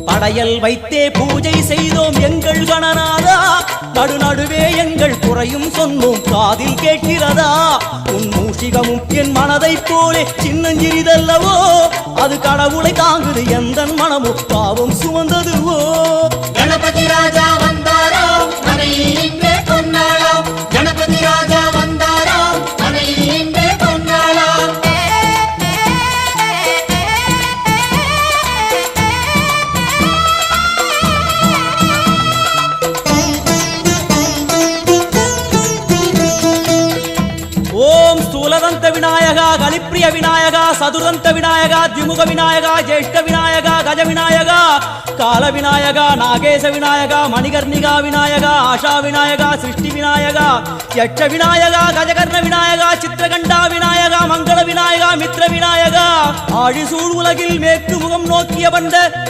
படையல் வைத்தே பூஜை செய்தோம் எங்கள் கணநாதா, நடுநடுவே எங்கள் குறையும் சொன்னோம் காதில் கேட்கிறதா. உன் மூஷிகமும் என் மனதைப் போலே சின்னஞ்சிறிதல்லவோ, அது கடவுளை தாங்குது எந்த மனமும் பாவம் சுமந்ததுவோ. கணபதி ராஜா வந்தாரோ மனையில் இன்றே பொன்னாளாம், கணபதி ராஜா வந்தாரோ மனையில் இன்றே பொன்னாளாம். ஓம் ஸ்தூலதந்த விநாயகா, கலிப்பிரிய விநாயகா, சதுரந்த விநாயகா, திமுக விநாயகா, ஜேஷ்ட விநாயகா, கஜ விநாயகா, கால விநாயகா, நாகேச விநாயகா, மணிகர்ணிகா விநாயகா, ஆஷா விநாயகா, சிருஷ்டி விநாயகா, யட்ச விநாயகா, கஜகர்ண விநாயகா, சித்திரகண்டா விநாயகா, மங்கள விநாயகா, மித்ர விநாயகா, ஆழிசூழ் உலகில் மேற்கு முகம் நோக்கிய வந்த